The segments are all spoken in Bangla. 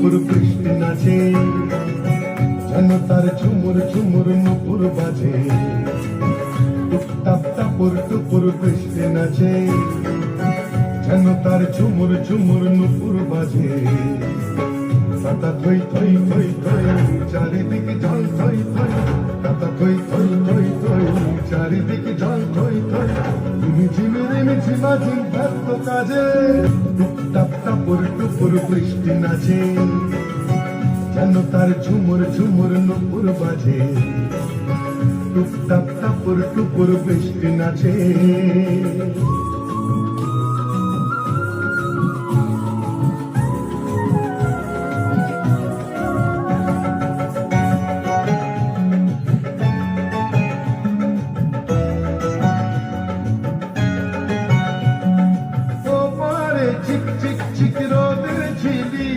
টুপুর বৃষ্টি নাচে, যেন তার ঝুমুর ঝুমুর নুপুর বাজে। টুপটাপ টাপুর টুপুর বৃষ্টি নাচে, যেন তার ঝুমুর ঝুমুর নুপুর বাজে। পাতা থই থই থই থই, চারিদিকে জল থই থই। পাতা থই থই থই থই, চারিদিকে জল থই থই। ঝিমিঝিমিরে মিঝিমাঝিম ব্যস্ত কাজে। টুপটাপ টাপুর টুপুর বৃষ্টি নাচে, যেন তার ঝুমুর ঝুমুর নুপুর বাজে। টুপটাপ টাপুর টুপুর বৃষ্টি নাচে। চিক চিক চিক রোদের ঝিলি,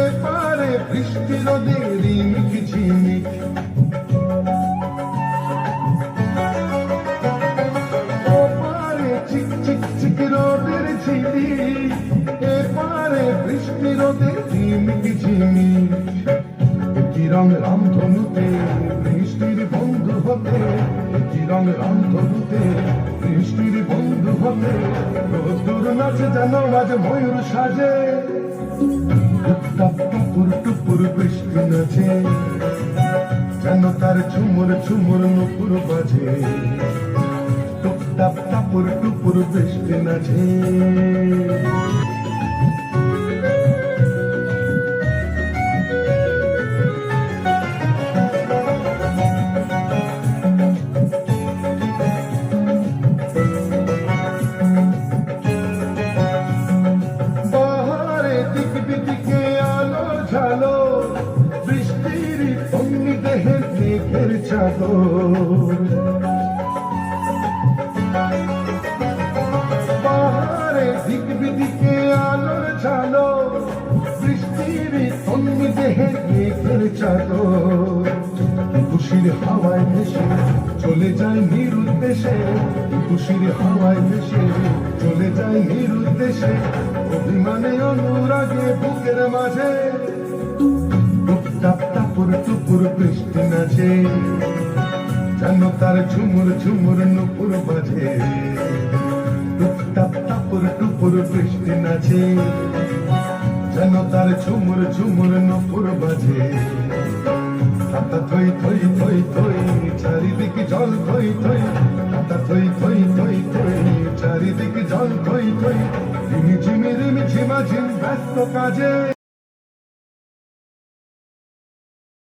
এপারে বৃষ্টি রোদের রিমিক ঝিমিক। ওপারে চিক চিক চিক রোদের ঝিলি, এপারে বৃষ্টি রোদের রিমিক ঝিমিক। কি রং রামধনুতে বৃষ্টির বন্ধু হতে, কি রং রামধনুতে বৃষ্টির বন্ধু হতে। রোদ্দুর নাচে যেন আজ ময়ূর সাজে। টুপটাপ টুপুর টুপুর বৃষ্টি নাচে, যেন তার ঝুমুর ঝুমুর নুপুর বাজে। টুপটাপ টাপুর টুপুর বৃষ্টি নাচে। ঝালো বৃষ্টির অগ্নি দেহের মেঘের চাদর। পাহাড়ে দিক বিদিকে আলোর ঝালো, বৃষ্টির অগ্নি দেহের মেঘের চাদর। খুশির হাওয়ায় ভেসে চলে যায় নিরুদ্দেশে, খুশির হাওয়ায় ভেসে চলে যায় নিরুদ্দেশে। অভিমানে অনুরাগে বুকের মাঝে। টুপটাপ টাপুর টুপুর বৃষ্টি নাচে, যেন তার ঝুমুর ঝুমুর নুপুর বাজে। টুপটাপ টাপুর টুপুর বৃষ্টি নাচে, যেন তার ঝুমুর ঝুমুর নুপুর বাজে। পাতা থই থই থই থই, চারিদিকে জল থই থই। পাতা থই থই থই থই, চারিদিকে জল থই থই। ঝিমিঝিমি ঝিমাঝিম ব্যস্ত কাজে।